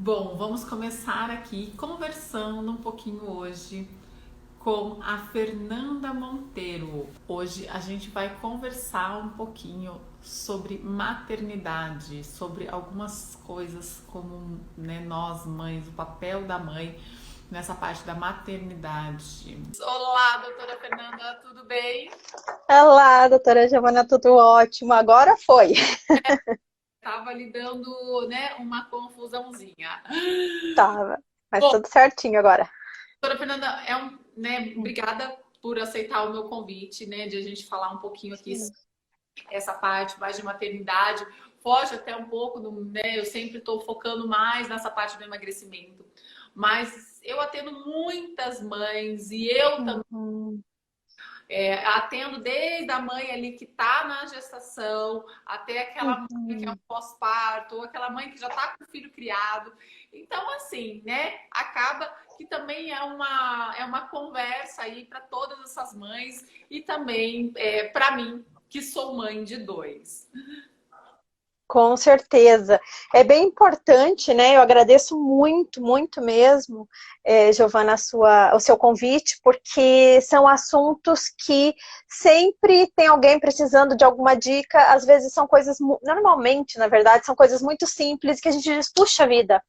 Bom, vamos começar aqui conversando um pouquinho hoje com a Fernanda Monteiro. Hoje a gente vai conversar um pouquinho sobre maternidade, sobre algumas coisas como, né, nós mães, o papel da mãe nessa parte da maternidade. Olá, doutora Fernanda, tudo bem? Olá, doutora Giovana, tudo ótimo. Agora foi. Tava lhe dando, né, uma confusãozinha. Tava, mas Bom, tudo certinho agora. doutora Fernanda, né, obrigada por aceitar o meu convite, né, de a gente falar um pouquinho aqui sobre essa parte mais de maternidade. Foge até um pouco né, eu sempre estou focando mais nessa parte do emagrecimento, mas eu atendo muitas mães e eu também Uhum, atendo desde a mãe ali que está na gestação, até aquela mãe que é um uhum. pós-parto, ou aquela mãe que já está com o filho criado. Então, assim, né? Acaba que também é uma conversa aí para todas essas mães e também para mim, que sou mãe de dois. Com certeza. É bem importante, né? Eu agradeço muito, muito mesmo, Giovana, o seu convite, porque são assuntos que sempre tem alguém precisando de alguma dica. Às vezes são coisas, normalmente, na verdade, são coisas muito simples que a gente diz, puxa vida,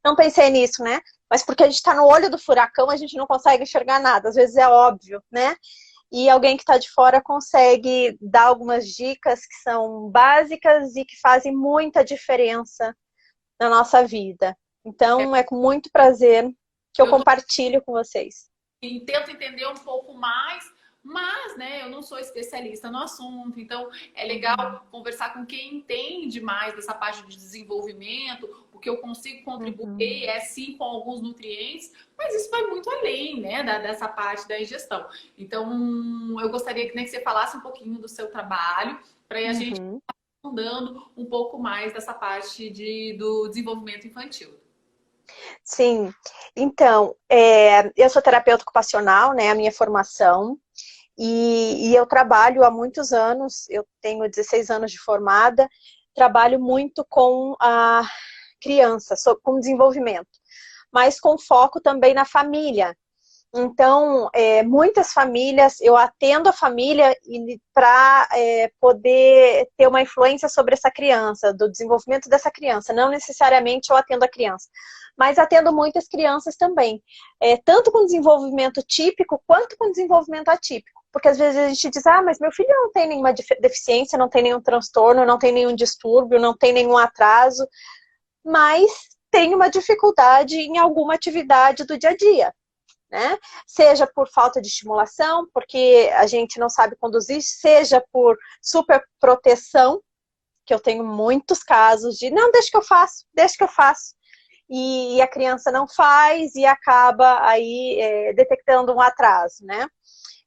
não pensei nisso, né? Mas porque a gente está no olho do furacão, a gente não consegue enxergar nada. Às vezes é óbvio, né? E alguém que está de fora consegue dar algumas dicas que são básicas e que fazem muita diferença na nossa vida. Então, é com muito prazer que eu Eu compartilho com vocês. e tento entender um pouco mais, mas, né, eu não sou especialista no assunto, então é Uhum, legal conversar com quem entende mais dessa parte de desenvolvimento, o que eu consigo uhum, contribuir é sim com alguns nutrientes, mas isso vai muito além, né, dessa parte da ingestão. Então, eu gostaria que, né, que você falasse um pouquinho do seu trabalho, para a gente uhum. andando um pouco mais dessa parte do desenvolvimento infantil. Sim, então, eu sou terapeuta ocupacional, né, a minha formação, e eu trabalho há muitos anos, eu tenho 16 anos de formada, trabalho muito com a criança, com desenvolvimento, mas com foco também na família. Então, muitas famílias, eu atendo a família para poder ter uma influência sobre essa criança, do desenvolvimento dessa criança. Não necessariamente eu atendo a criança, mas atendo muitas crianças também, tanto com desenvolvimento típico quanto com desenvolvimento atípico. Porque às vezes a gente diz, ah, mas meu filho não tem nenhuma deficiência, não tem nenhum transtorno, não tem nenhum distúrbio, não tem nenhum atraso, mas tem uma dificuldade em alguma atividade do dia a dia, né? Seja por falta de estimulação, porque a gente não sabe conduzir, seja por superproteção, que eu tenho muitos casos de, não, deixa que eu faço. E a criança não faz e acaba aí detectando um atraso, né?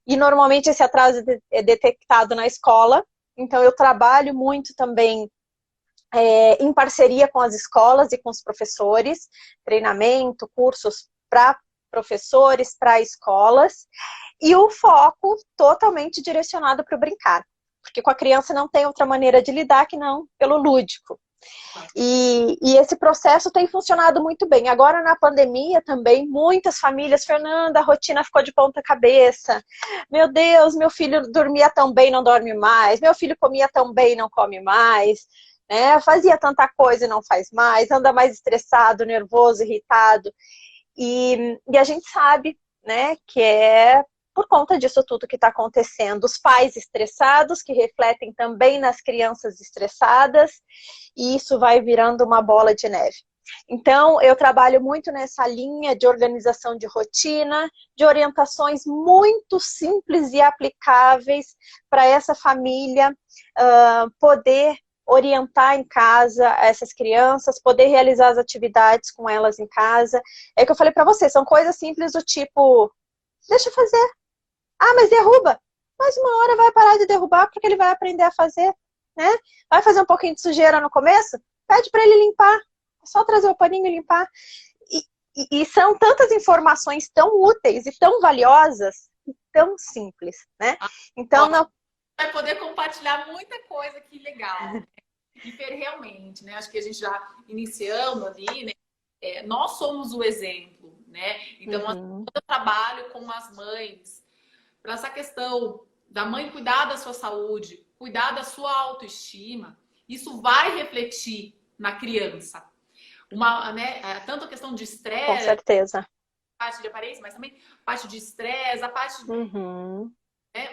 E normalmente esse atraso é detectado na escola, então eu trabalho muito também em parceria com as escolas e com os professores, treinamento, cursos para professores, para escolas, e o foco totalmente direcionado para o brincar, porque com a criança não tem outra maneira de lidar que não pelo lúdico. E esse processo tem funcionado muito bem. Agora, na pandemia também, muitas famílias, Fernanda, a rotina ficou de ponta cabeça. Meu Deus, meu filho dormia tão bem, não dorme mais. Meu filho comia tão bem, não come mais. Né? Fazia tanta coisa e não faz mais. Anda mais estressado, nervoso, irritado. E a gente sabe, né, que é por conta disso tudo que está acontecendo. Os pais estressados, que refletem também nas crianças estressadas, e isso vai virando uma bola de neve. Então, eu trabalho muito nessa linha de organização de rotina, de orientações muito simples e aplicáveis para essa família poder orientar em casa essas crianças, poder realizar as atividades com elas em casa. É que eu falei para você, são coisas simples do tipo, deixa eu fazer. Ah, mas derruba. Mas uma hora vai parar de derrubar porque ele vai aprender a fazer, né? Vai fazer um pouquinho de sujeira no começo? Pede para ele limpar. É só trazer o paninho e limpar. E, e são tantas informações tão úteis e tão valiosas e tão simples, né? Então, Ó, não. vai poder compartilhar muita coisa que legal. E Fer, realmente, né? Acho que a gente já iniciando ali, né? nós somos o exemplo, né? Então, quando eu trabalho com as mães, para essa questão da mãe cuidar da sua saúde, cuidar da sua autoestima, isso vai refletir na criança. Tanto a questão de Com estresse, certeza. parte de aparência, mas também a parte de estresse, a parte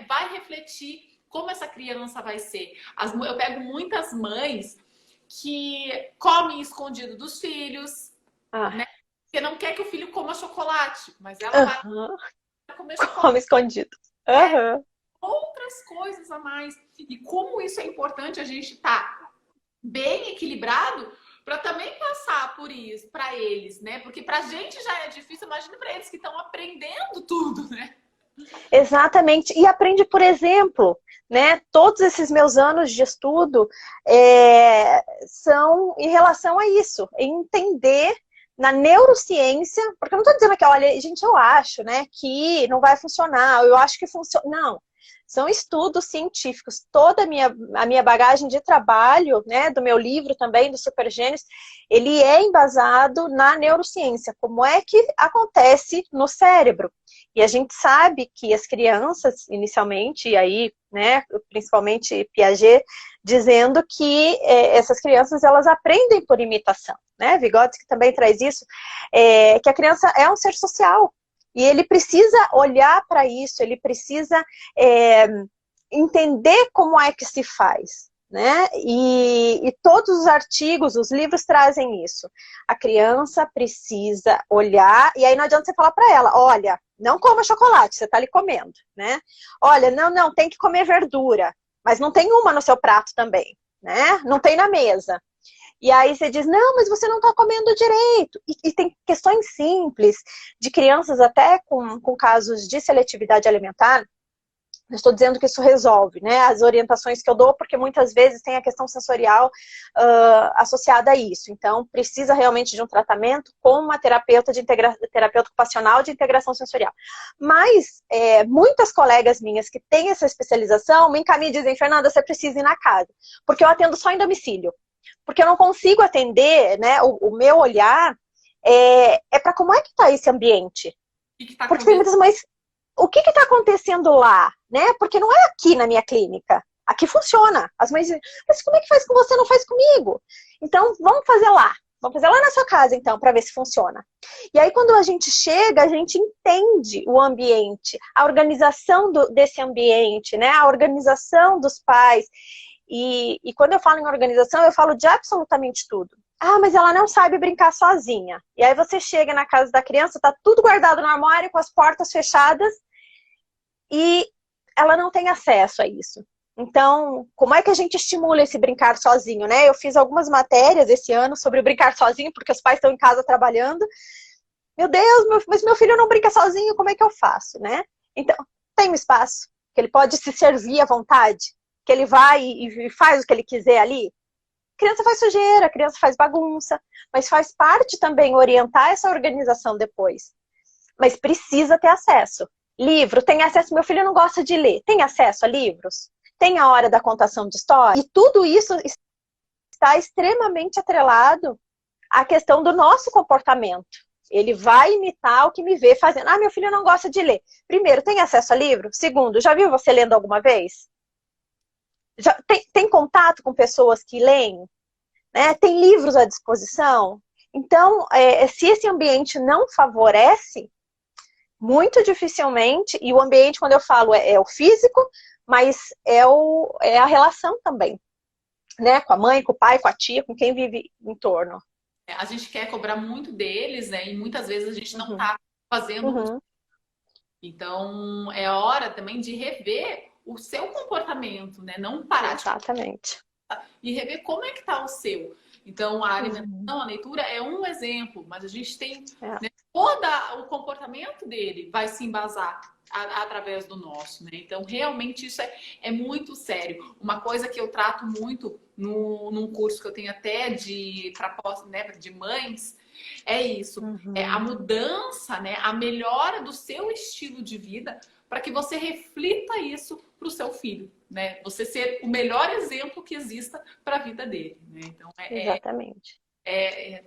vai refletir como essa criança vai ser. Eu pego muitas mães que comem escondido dos filhos, né? Porque não quer que o filho coma chocolate, mas ela vai comer chocolate. Come escondido. Outras coisas a mais. E como isso é importante a gente estar bem equilibrado para também passar por isso para eles, né? Porque para a gente já é difícil, imagina para eles que estão aprendendo tudo, né? Exatamente. E aprende por exemplo, né? Todos esses meus anos de estudo são em relação a isso, entender na neurociência, porque eu não estou dizendo que, olha, gente, eu acho, né, que não vai funcionar, eu acho que funciona. Não. São estudos científicos. Toda a minha bagagem de trabalho, né, do meu livro também, do Super Gênios, ele é embasado na neurociência. Como é que acontece no cérebro? E a gente sabe que as crianças, inicialmente, e aí, né, principalmente Piaget, dizendo que essas crianças, elas aprendem por imitação, né? Vygotsky também traz isso, que a criança é um ser social. E ele precisa olhar para isso, ele precisa entender como é que se faz, né? E todos os artigos, os livros trazem isso. A criança precisa olhar, e aí não adianta você falar para ela, olha, não coma chocolate, você está ali comendo, né? Olha, não, tem que comer verdura, mas não tem uma no seu prato também, né? Não tem na mesa. E aí você diz, não, mas você não está comendo direito. E tem questões simples de crianças até com casos de seletividade alimentar. Não estou dizendo que isso resolve, né? As orientações que eu dou, porque muitas vezes tem a questão sensorial associada a isso. Então, precisa realmente de um tratamento com uma terapeuta ocupacional de integração sensorial. Mas, muitas colegas minhas que têm essa especialização me encaminham e dizem, Fernanda, você precisa ir na casa, porque eu atendo só em domicílio. Porque eu não consigo atender, né? O meu olhar para como é que está esse ambiente. Porque tem muitas mães... O que está acontecendo lá, né? Porque não é aqui na minha clínica. Aqui funciona. As mães dizem, mas como é que faz com você, não faz comigo? Então, vamos fazer lá. Vamos fazer lá na sua casa, então, para ver se funciona. E aí, quando a gente chega, a gente entende o ambiente, a organização desse ambiente, né? A organização dos pais. E quando eu falo em organização, eu falo de absolutamente tudo. Ah, mas ela não sabe brincar sozinha. E aí você chega na casa da criança, tá tudo guardado no armário, com as portas fechadas, e ela não tem acesso a isso. Então, como é que a gente estimula esse brincar sozinho, né? Eu fiz algumas matérias esse ano sobre o brincar sozinho, porque os pais estão em casa trabalhando. Meu Deus, mas meu filho não brinca sozinho, como é que eu faço, né? Então, tem um espaço que ele pode se servir à vontade, que ele vai e faz o que ele quiser ali. A criança faz sujeira, a criança faz bagunça, mas faz parte também orientar essa organização depois. Mas precisa ter acesso. Livro, tem acesso, meu filho não gosta de ler, tem acesso a livros? Tem a hora da contação de história? E tudo isso está extremamente atrelado à questão do nosso comportamento. Ele vai imitar o que me vê fazendo. Ah, meu filho não gosta de ler. Primeiro, tem acesso a livro? Segundo, já viu você lendo alguma vez? Já tem contato com pessoas que leem? Né? Tem livros à disposição? Então, se esse ambiente não favorece, muito dificilmente, e o ambiente, quando eu falo, é o físico, mas é a relação também, né? Com a mãe, com o pai, com a tia, com quem vive em torno. A gente quer cobrar muito deles, né? E muitas vezes a gente não está fazendo. Então, é hora também de rever o seu comportamento, né? Não parar Exatamente. E rever como é que está o seu. Então, a alimentação, a leitura é um exemplo, mas a gente tem né, todo o comportamento dele vai se embasar através do nosso, né? Então, realmente isso é muito sério. Uma coisa que eu trato muito num curso que eu tenho até de mães, é isso. É a mudança, né? A melhora do seu estilo de vida para que você reflita isso para o seu filho, né? Você ser o melhor exemplo que exista para a vida dele, né? Então, exatamente.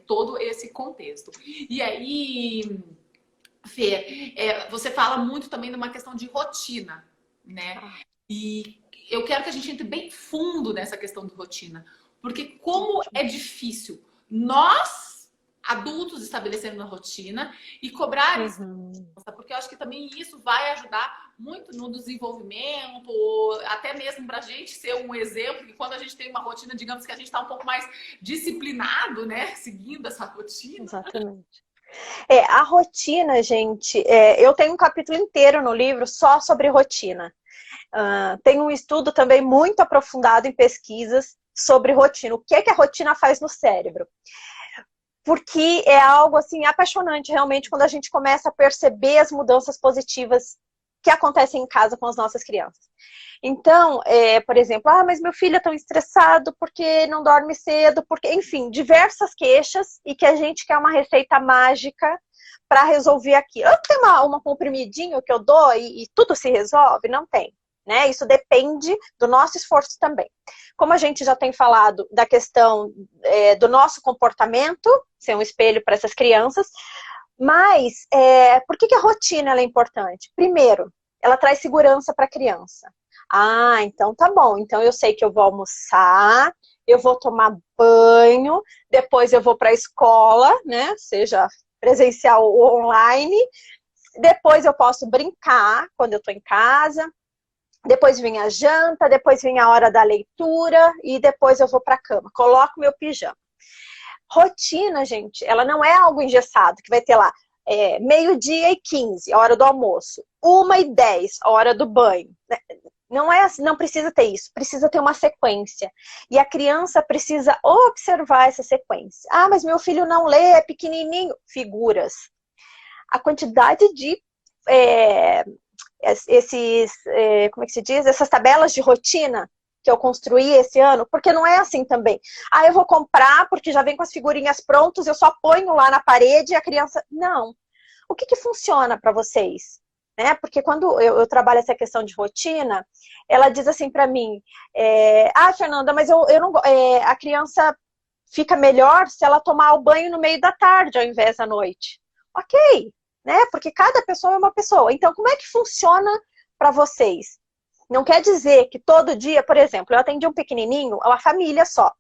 todo esse contexto. E aí, Fê, você fala muito também de uma questão de rotina, né? E eu quero que a gente entre bem fundo nessa questão de rotina, porque como é difícil nós, adultos, estabelecermos uma rotina e cobrar isso, porque eu acho que também isso vai ajudar muito no desenvolvimento, até mesmo para a gente ser um exemplo, que quando a gente tem uma rotina, digamos que a gente está um pouco mais disciplinado, né? Seguindo essa rotina. Exatamente. A rotina, gente, eu tenho um capítulo inteiro no livro só sobre rotina. Tem um estudo também muito aprofundado em pesquisas sobre rotina. O que é que a rotina faz no cérebro? Porque é algo assim apaixonante realmente quando a gente começa a perceber as mudanças positivas que acontecem em casa com as nossas crianças. Então, por exemplo, mas meu filho é tão estressado porque não dorme cedo, porque, enfim, diversas queixas e que a gente quer uma receita mágica para resolver aquilo. Não tem uma comprimidinho que eu dou e tudo se resolve? Não tem. Né? Isso depende do nosso esforço também. Como a gente já tem falado da questão do nosso comportamento, ser um espelho para essas crianças, mas por que a rotina ela é importante? Primeiro, ela traz segurança para a criança. Então tá bom. Então eu sei que eu vou almoçar, eu vou tomar banho, depois eu vou para a escola, né? Seja presencial ou online. Depois eu posso brincar quando eu estou em casa. Depois vem a janta, depois vem a hora da leitura e depois eu vou para a cama. Coloco meu pijama. Rotina, gente, ela não é algo engessado, que vai ter lá 12:15, a hora do almoço. 1:10, a hora do banho. Não é assim, não precisa ter isso, precisa ter uma sequência. E a criança precisa observar essa sequência. Mas meu filho não lê, é pequenininho. Figuras. A quantidade de como é que se diz? Essas tabelas de rotina que eu construí esse ano, porque não é assim também. Eu vou comprar porque já vem com as figurinhas prontas, eu só ponho lá na parede e a criança... Não. O que funciona para vocês? Né? Porque quando eu trabalho essa questão de rotina, ela diz assim para mim, Fernanda, mas eu não... a criança fica melhor se ela tomar o banho no meio da tarde ao invés da noite. Ok, né? Porque cada pessoa é uma pessoa. Então, como é que funciona para vocês? Não quer dizer que todo dia, por exemplo, eu atendi um pequenininho, uma família só,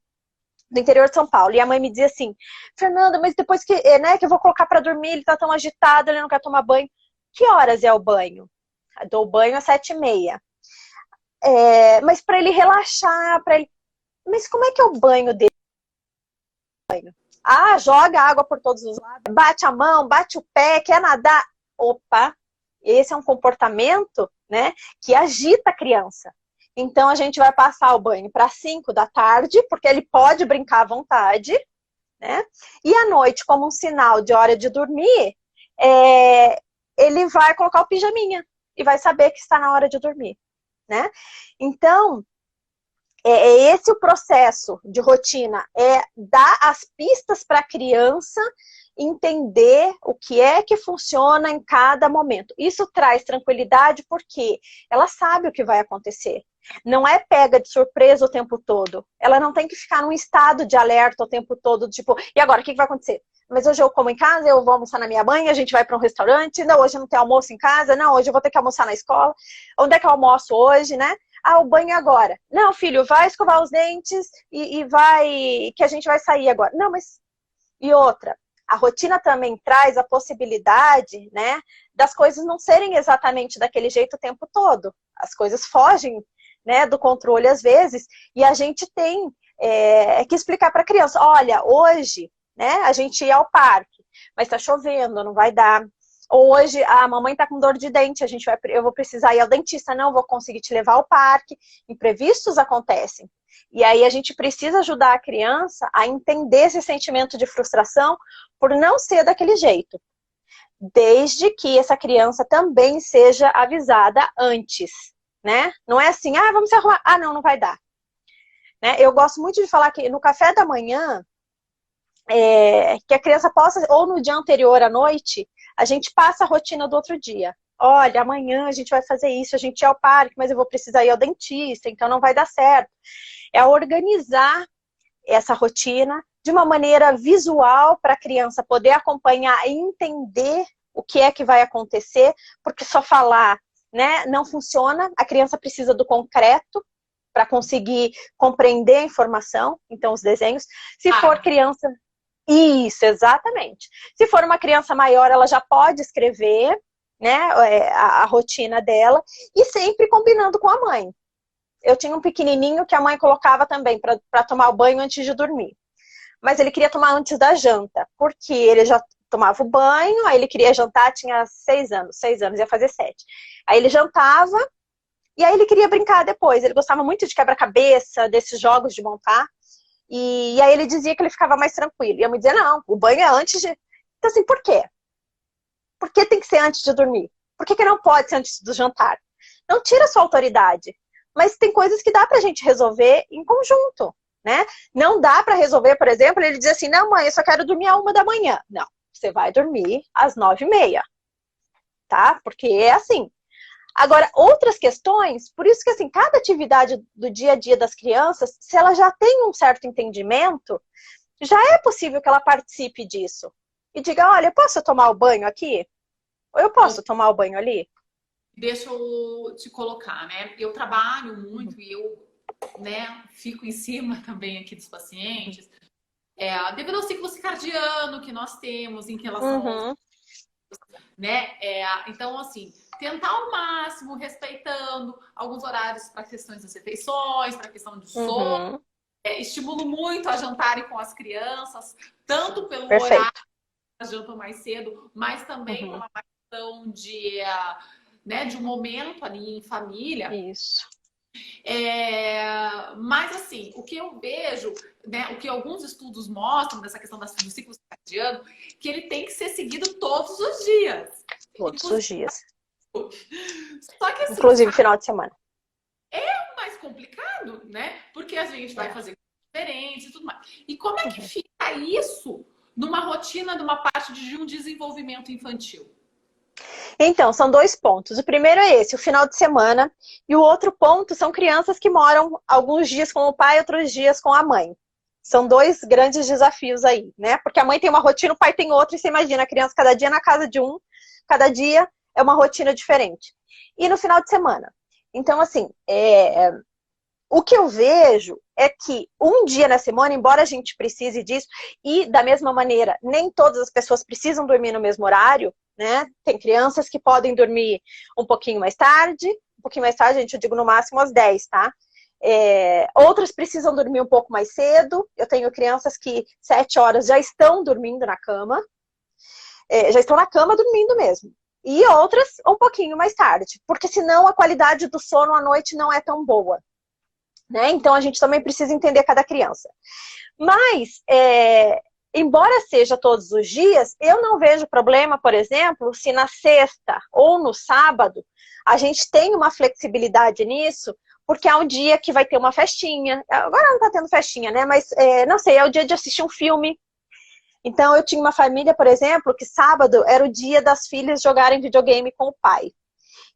do interior de São Paulo, e a mãe me dizia assim, Fernanda, mas depois que eu vou colocar para dormir, ele tá tão agitado, ele não quer tomar banho. Que horas é o banho? Eu dou banho às 7:30. Mas para ele relaxar, Mas como é que é o banho dele? Joga água por todos os lados, bate a mão, bate o pé, quer nadar. Opa, esse é um comportamento, né, que agita a criança. Então a gente vai passar o banho para 5 da tarde, porque ele pode brincar à vontade, né? E à noite, como um sinal de hora de dormir, ele vai colocar o pijaminha e vai saber que está na hora de dormir, né? Então, esse o processo de rotina, dar as pistas para a criança entender o que é que funciona em cada momento. Isso traz tranquilidade porque ela sabe o que vai acontecer. Não é pega de surpresa o tempo todo. Ela não tem que ficar num estado de alerta o tempo todo, tipo, e agora, o que vai acontecer? Mas hoje eu como em casa, eu vou almoçar na minha mãe, a gente vai para um restaurante, não, hoje não tem almoço em casa, não, hoje eu vou ter que almoçar na escola. Onde é que eu almoço hoje, né? O banho agora. Não, filho, vai escovar os dentes e vai, que a gente vai sair agora. Não, mas... E outra, a rotina também traz a possibilidade, né, das coisas não serem exatamente daquele jeito o tempo todo. As coisas fogem, né, do controle às vezes, e a gente tem que explicar para a criança, olha, hoje, né, a gente ia ao parque, mas está chovendo, não vai dar. Ou hoje a mamãe está com dor de dente, eu vou precisar ir ao dentista, não vou conseguir te levar ao parque. Imprevistos acontecem. E aí a gente precisa ajudar a criança a entender esse sentimento de frustração por não ser daquele jeito. Desde que essa criança também seja avisada antes, né? Não é assim, vamos se arrumar. Não vai dar. Né? Eu gosto muito de falar que no café da manhã, que a criança possa, ou no dia anterior à noite, a gente passa a rotina do outro dia. Olha, amanhã a gente vai fazer isso, a gente ia ao parque, mas eu vou precisar ir ao dentista, então não vai dar certo. É organizar essa rotina de uma maneira visual para a criança poder acompanhar e entender o que é que vai acontecer, porque só falar, né, não funciona, a criança precisa do concreto para conseguir compreender a informação, então os desenhos. Se for criança... Isso, exatamente. Se for uma criança maior, ela já pode escrever, né, a rotina dela, e sempre combinando com a mãe. Eu tinha um pequenininho que a mãe colocava também para tomar o banho antes de dormir. Mas ele queria tomar antes da janta, porque ele já tomava o banho, aí ele queria jantar, tinha 6 anos, ia fazer 7. Aí ele jantava, e aí ele queria brincar depois. Ele gostava muito de quebra-cabeça, desses jogos de montar. E aí ele dizia que ele ficava mais tranquilo. E eu me dizia, não, o banho é antes de... Então assim, por quê? Por que tem que ser antes de dormir? Por que não pode ser antes do jantar? Não tira sua autoridade. Mas tem coisas que dá pra gente resolver em conjunto, né? Não dá pra resolver, por exemplo, ele diz assim, não, mãe, eu só quero dormir à 1 da manhã. Não, você vai dormir às 9h30, tá? Porque é assim. Agora, outras questões, por isso que assim, cada atividade do dia a dia das crianças, se ela já tem um certo entendimento, já é possível que ela participe disso. E diga, olha, eu posso tomar o banho aqui? Ou eu posso tomar o banho ali? Deixa eu te colocar, né? Eu trabalho muito e eu, né, fico em cima também aqui dos pacientes, devido ao ciclo circadiano que nós temos em relação aos, né? Então, assim, tentar ao máximo, respeitando alguns horários para questões das refeições, para questão de sono. Estimulo muito a jantarem com as crianças, tanto pelo horário que elas jantam mais cedo, mas também por uma questão de, né, de um momento ali em família. Isso. Mas assim, o que eu vejo, né, o que alguns estudos mostram dessa questão do ciclo circadiano, que ele tem que ser seguido todos os dias. Todos os dias. Só que, assim, inclusive final de semana. É mais complicado, né? Porque a gente vai fazer diferentes e tudo mais. E como é que fica isso numa rotina, numa parte de um desenvolvimento infantil? Então, são 2 pontos. O primeiro é esse, o final de semana. E o outro ponto são crianças que moram alguns dias com o pai, outros dias com a mãe. São 2 grandes desafios aí, né? Porque a mãe tem uma rotina, o pai tem outra, e você imagina, a criança cada dia na casa de um, cada dia é uma rotina diferente. E no final de semana. Então, assim, o que eu vejo é que um dia na semana, embora a gente precise disso, e da mesma maneira, nem todas as pessoas precisam dormir no mesmo horário, né? Tem crianças que podem dormir um pouquinho mais tarde, gente, eu digo no máximo às 10, tá? Outras precisam dormir um pouco mais cedo. Eu tenho crianças que 7 horas já estão dormindo na cama, já estão na cama dormindo mesmo. E outras um pouquinho mais tarde, porque senão a qualidade do sono à noite não é tão boa, né? Então a gente também precisa entender cada criança. Mas, embora seja todos os dias, eu não vejo problema, por exemplo, se na sexta ou no sábado a gente tem uma flexibilidade nisso, porque é um dia que vai ter uma festinha. Agora não tá tendo festinha, né? Mas, não sei, é o dia de assistir um filme. Então, eu tinha uma família, por exemplo, que sábado era o dia das filhas jogarem videogame com o pai.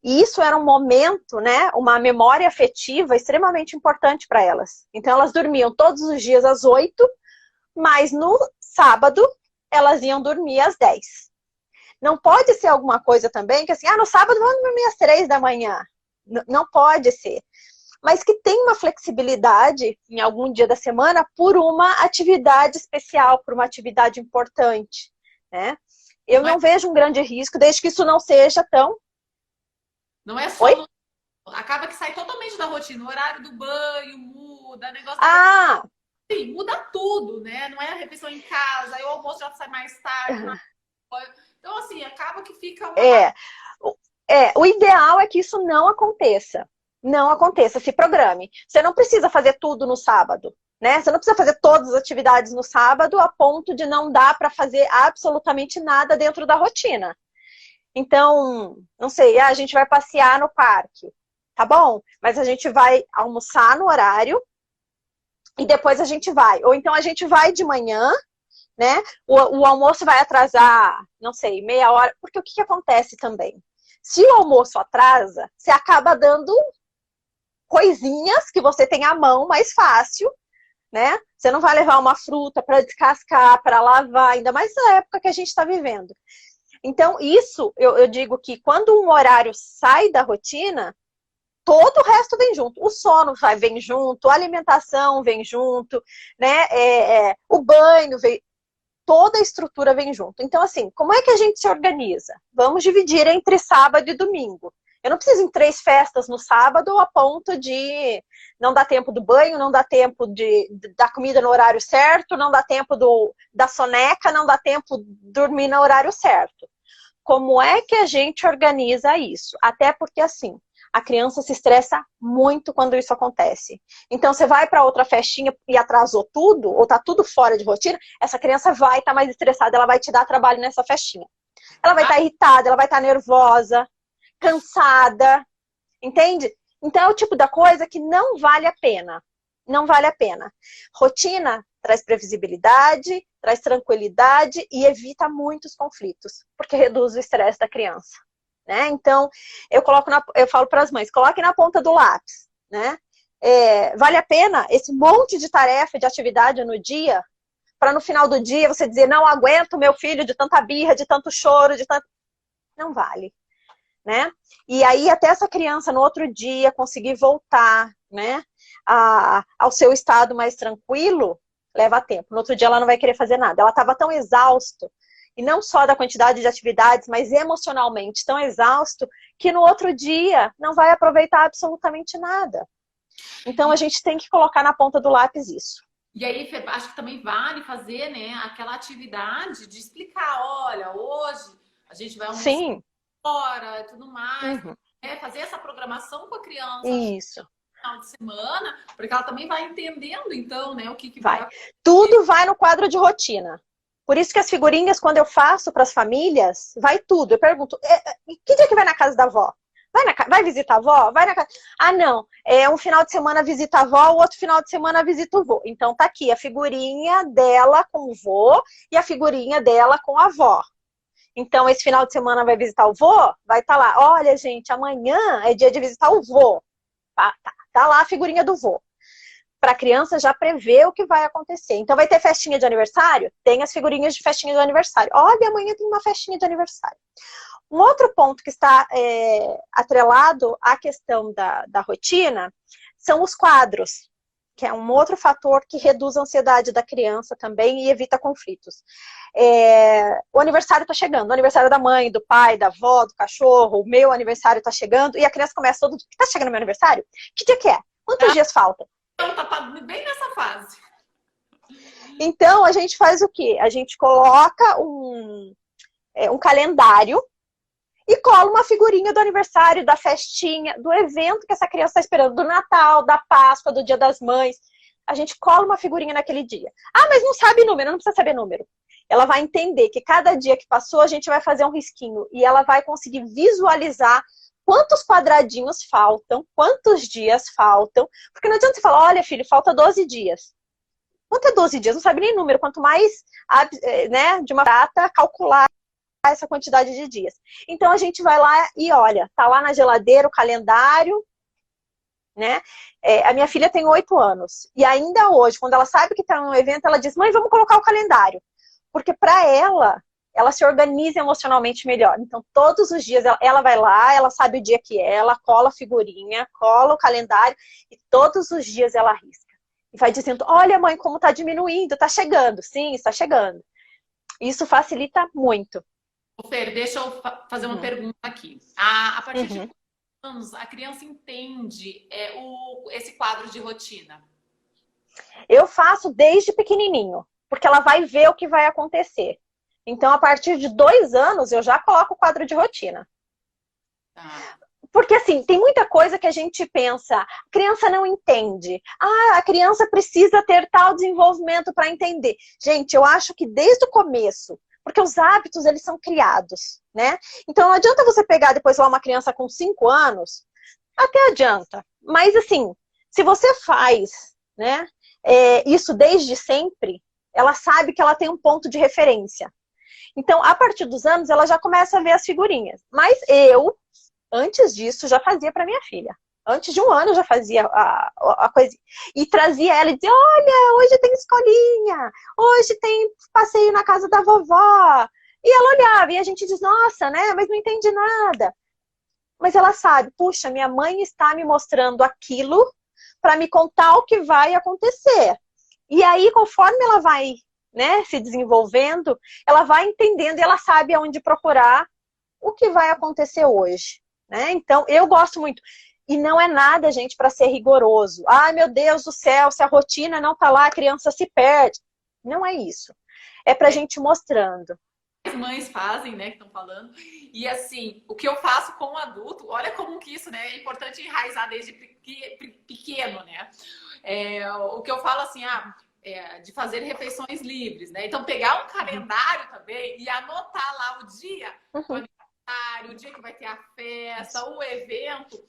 E isso era um momento, né, uma memória afetiva extremamente importante para elas. Então, elas dormiam todos os dias às 8, mas no sábado elas iam dormir às 10. Não pode ser alguma coisa também que assim, no sábado vamos dormir às 3 da manhã. Não pode ser. Mas que tem uma flexibilidade em algum dia da semana por uma atividade especial, por uma atividade importante, né? Eu não vejo um grande risco, desde que isso não seja tão... Não é só... Acaba que sai totalmente da rotina. O horário do banho muda, negócio... Sim, muda tudo, né? Não é a refeição em casa, aí o almoço já sai mais tarde. Então, assim, acaba que fica... O ideal é que isso não aconteça. Não aconteça, se programe. Você não precisa fazer tudo no sábado, né? Você não precisa fazer todas as atividades no sábado a ponto de não dar para fazer absolutamente nada dentro da rotina. Então, não sei, a gente vai passear no parque, tá bom? Mas a gente vai almoçar no horário e depois a gente vai. Ou então a gente vai de manhã, né? O almoço vai atrasar, não sei, meia hora. Porque o que acontece também? Se o almoço atrasa, você acaba dando coisinhas que você tem à mão mais fácil, né? Você não vai levar uma fruta para descascar, para lavar, ainda mais na época que a gente está vivendo. Então, isso, eu digo que quando um horário sai da rotina, todo o resto vem junto. O sono vem junto, a alimentação vem junto, né? O banho vem, toda a estrutura vem junto. Então, assim, como é que a gente se organiza? Vamos dividir entre sábado e domingo. Eu não preciso em 3 festas no sábado a ponto de não dar tempo do banho, não dá tempo da comida no horário certo, não dá tempo da soneca, não dá tempo de dormir no horário certo. Como é que a gente organiza isso? Até porque, assim, a criança se estressa muito quando isso acontece. Então, você vai para outra festinha e atrasou tudo, ou tá tudo fora de rotina, essa criança vai estar mais estressada, ela vai te dar trabalho nessa festinha. Ela vai estar irritada, ela vai estar nervosa, cansada, entende? Então, é o tipo da coisa que não vale a pena. Não vale a pena. Rotina traz previsibilidade, traz tranquilidade e evita muitos conflitos, porque reduz o estresse da criança. Né? Então, eu falo para as mães, coloque na ponta do lápis, né? Vale a pena esse monte de tarefa, de atividade no dia, para no final do dia você dizer, não aguento meu filho de tanta birra, de tanto choro, de tanto... Não vale, né? E aí até essa criança no outro dia conseguir voltar, né, ao seu estado mais tranquilo, leva tempo. No outro dia ela não vai querer fazer nada. Ela estava tão exausta, e não só da quantidade de atividades, mas emocionalmente tão exausto, que no outro dia não vai aproveitar absolutamente nada. Então a gente tem que colocar na ponta do lápis isso. E aí, Fê, acho que também vale fazer, né, aquela atividade de explicar, olha, hoje a gente vai almoçar fora e tudo mais. Uhum. Fazer essa programação com a criança Isso. no final de semana, porque ela também vai entendendo, então, né, o que vai acontecer. Tudo vai no quadro de rotina. Por isso que as figurinhas, quando eu faço para as famílias, vai tudo. Eu pergunto, que dia que vai na casa da avó? Vai visitar a avó? Vai na casa... Ah, não. Um final de semana visita a avó, o outro final de semana visita o vô. Então tá aqui a figurinha dela com o vô e a figurinha dela com a avó. Então esse final de semana vai visitar o vô, vai estar lá. Olha, gente, amanhã é dia de visitar o vô. Tá lá a figurinha do vô. Para a criança já prever o que vai acontecer. Então vai ter festinha de aniversário? Tem as figurinhas de festinha de aniversário. Olha, amanhã tem uma festinha de aniversário. Um outro ponto que está atrelado à questão da rotina são os quadros, que é um outro fator que reduz a ansiedade da criança também e evita conflitos. O aniversário está chegando, o aniversário da mãe, do pai, da avó, do cachorro, o meu aniversário está chegando, e a criança começa todo dia, está chegando o meu aniversário? Que dia que é? Quantos dias faltam? Ela tá bem nessa fase. Então, a gente faz o quê? A gente coloca um calendário e cola uma figurinha do aniversário, da festinha, do evento que essa criança está esperando, do Natal, da Páscoa, do Dia das Mães. A gente cola uma figurinha naquele dia. Ah, mas não sabe número, não precisa saber número. Ela vai entender que cada dia que passou, a gente vai fazer um risquinho e ela vai conseguir visualizar quantos quadradinhos faltam, quantos dias faltam. Porque não adianta você falar, olha, filho, falta 12 dias. Quanto é 12 dias? Não sabe nem número. Quanto mais, né, de uma data, calcular essa quantidade de dias. Então a gente vai lá e olha, tá lá na geladeira o calendário, né? A minha filha tem 8 anos. E ainda hoje, quando ela sabe que tá num evento, ela diz, mãe, vamos colocar o calendário. Porque para ela se organiza emocionalmente melhor. Então, todos os dias ela vai lá, ela sabe o dia que é, ela cola a figurinha, cola o calendário e todos os dias ela arrisca. E vai dizendo, olha, mãe, como tá diminuindo, tá chegando. Sim, está chegando. Isso facilita muito. Fer, deixa eu fazer uma pergunta aqui. A partir de quantos anos a criança entende esse quadro de rotina? Eu faço desde pequenininho, porque ela vai ver o que vai acontecer. Então, a partir de 2 anos, eu já coloco o quadro de rotina. Porque, assim, tem muita coisa que a gente pensa, a criança não entende. Ah, a criança precisa ter tal desenvolvimento para entender. Gente, eu acho que desde o começo, porque os hábitos, eles são criados, né? Então, não adianta você pegar depois lá uma criança com 5 anos, até adianta. Mas, assim, se você faz, né, isso desde sempre, ela sabe que ela tem um ponto de referência. Então, a partir dos anos, ela já começa a ver as figurinhas. Mas eu, antes disso, já fazia para minha filha. Antes de um ano eu já fazia a coisa. E trazia ela e dizia, olha, hoje tem escolinha, hoje tem passeio na casa da vovó. E ela olhava e a gente diz, nossa, né, mas não entende nada. Mas ela sabe, puxa, minha mãe está me mostrando aquilo para me contar o que vai acontecer. E aí, conforme ela vai, né, se desenvolvendo, ela vai entendendo e ela sabe aonde procurar o que vai acontecer hoje. Né? Então, eu gosto muito. E não é nada, gente, para ser rigoroso. Ai, meu Deus do céu, se a rotina não tá lá, a criança se perde. Não é isso. É pra gente mostrando. As mães fazem, né, que estão falando. E assim, o que eu faço com o adulto, olha como que isso, né, é importante enraizar desde pequeno, né? O que eu falo assim, de fazer refeições livres, né? Então pegar um calendário também e anotar lá o dia, o dia que vai ter a festa, o evento.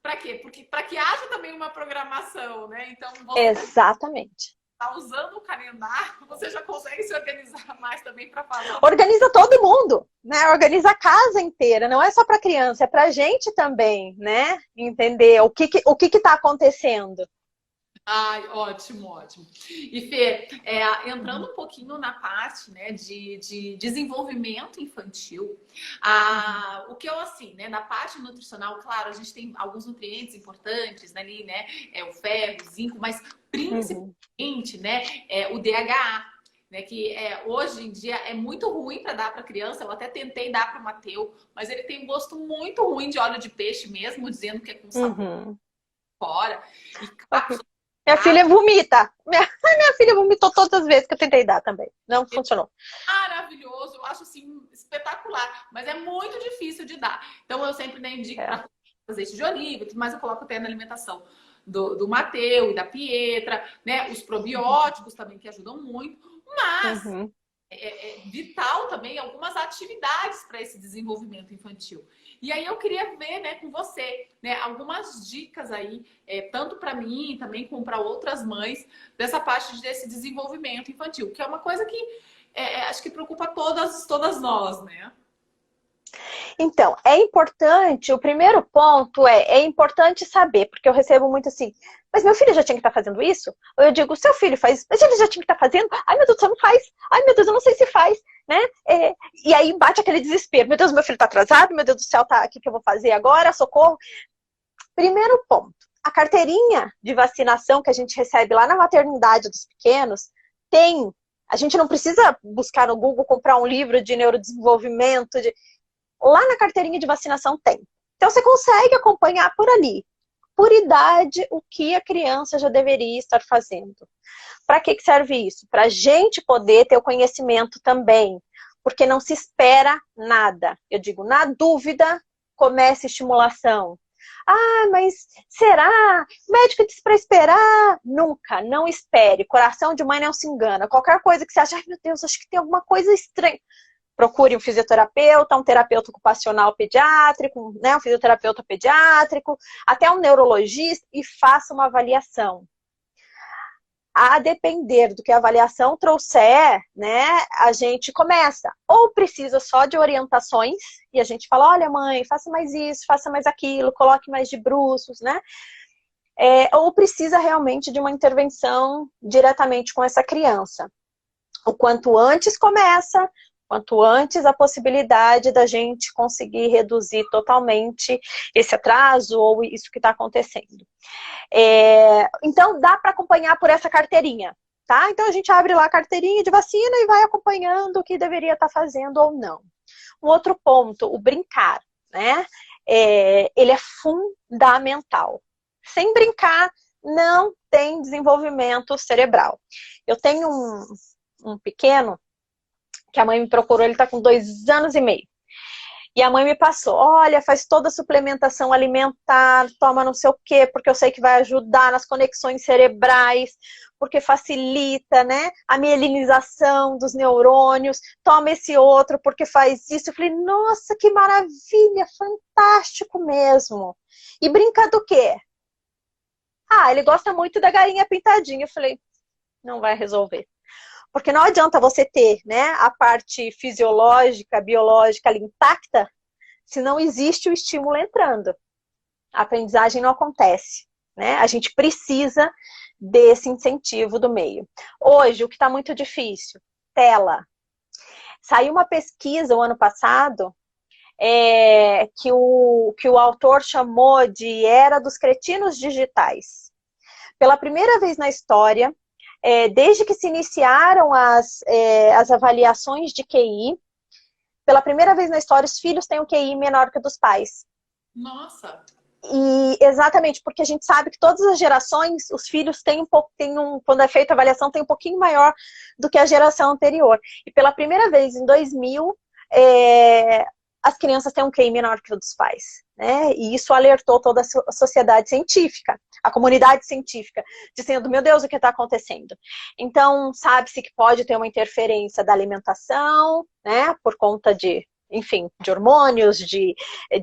Para quê? Porque para que haja também uma programação, né? Então você exatamente. Tá usando o calendário, você já consegue se organizar mais também para falar. Organiza todo mundo, né? Organiza a casa inteira, não é só para criança, é para gente também, né? Entender o que tá acontecendo. Ai, ótimo, ótimo. E Fê, entrando um pouquinho na parte, né, de desenvolvimento infantil, o que eu, assim, né, na parte nutricional, claro, a gente tem alguns nutrientes importantes ali, né, o ferro, o zinco, mas principalmente, né, o DHA, né, que hoje em dia é muito ruim para dar para criança. Eu até tentei dar para o Mateu, mas ele tem um gosto muito ruim de óleo de peixe mesmo, dizendo que é com sabor fora. E cápsula. Minha filha vomita. Minha filha vomitou todas as vezes que eu tentei dar também. Não funcionou. Maravilhoso, eu acho assim espetacular, mas é muito difícil de dar. Então eu sempre indico para azeite de oliva, mas eu coloco até na alimentação do Mateu e da Pietra, né? Os probióticos também que ajudam muito, mas é vital também algumas atividades para esse desenvolvimento infantil. E aí eu queria ver, né, com você, né, algumas dicas aí, tanto para mim também como para outras mães, dessa parte desse desenvolvimento infantil, que é uma coisa que acho que preocupa todas nós, né? Então, é importante, o primeiro ponto é importante saber, porque eu recebo muito assim, mas meu filho já tinha que estar fazendo isso? Ou eu digo, seu filho faz, mas ele já tinha que estar fazendo? Ai, meu Deus, você não faz. Ai, meu Deus, eu não sei se faz, né? E aí bate aquele desespero. Meu Deus, meu filho está atrasado, meu Deus do céu, tá, o que eu vou fazer agora? Socorro. Primeiro ponto, a carteirinha de vacinação que a gente recebe lá na maternidade dos pequenos tem. A gente não precisa buscar no Google, comprar um livro de neurodesenvolvimento, lá na carteirinha de vacinação tem. Então você consegue acompanhar por ali, por idade, o que a criança já deveria estar fazendo. Para que serve isso? Para a gente poder ter o conhecimento também, porque não se espera nada. Eu digo, na dúvida, comece estimulação. Ah, mas será? O médico disse para esperar. Nunca, não espere. Coração de mãe não se engana. Qualquer coisa que você acha, ai meu Deus, acho que tem alguma coisa estranha. Procure um fisioterapeuta, um terapeuta ocupacional pediátrico, né, um fisioterapeuta pediátrico, até um neurologista e faça uma avaliação. A depender do que a avaliação trouxer, né, a gente começa. Ou precisa só de orientações e a gente fala, olha mãe, faça mais isso, faça mais aquilo, coloque mais de bruços, né? Ou precisa realmente de uma intervenção diretamente com essa criança. O quanto antes começa, quanto antes a possibilidade da gente conseguir reduzir totalmente esse atraso ou isso que está acontecendo. Então, dá para acompanhar por essa carteirinha, tá? Então, a gente abre lá a carteirinha de vacina e vai acompanhando o que deveria estar fazendo ou não. Um outro ponto, o brincar, né? Ele é fundamental. Sem brincar, não tem desenvolvimento cerebral. Eu tenho um pequeno que a mãe me procurou, ele está com 2 anos e meio. E a mãe me passou, olha, faz toda a suplementação alimentar, toma não sei o quê, porque eu sei que vai ajudar nas conexões cerebrais, porque facilita, né, a mielinização dos neurônios, toma esse outro porque faz isso. Eu falei, nossa, que maravilha, fantástico mesmo. E brinca do quê? Ah, ele gosta muito da galinha pintadinha. Eu falei, não vai resolver. Porque não adianta você ter, né, a parte fisiológica, biológica ali intacta, se não existe o estímulo entrando. A aprendizagem não acontece, né? A gente precisa desse incentivo do meio. Hoje, o que está muito difícil? Tela. Saiu uma pesquisa o ano passado que o autor chamou de Era dos Cretinos Digitais. Pela primeira vez na história, desde que se iniciaram as avaliações de QI, pela primeira vez na história, os filhos têm um QI menor que o dos pais. Nossa! E exatamente, porque a gente sabe que todas as gerações, os filhos têm quando é feita a avaliação, tem um pouquinho maior do que a geração anterior. E pela primeira vez, em 2000, as crianças têm um QI menor que o dos pais, né? E isso alertou toda a sociedade científica, a comunidade científica, dizendo, meu Deus, o que está acontecendo? Então, sabe-se que pode ter uma interferência da alimentação, né? Por conta de hormônios, de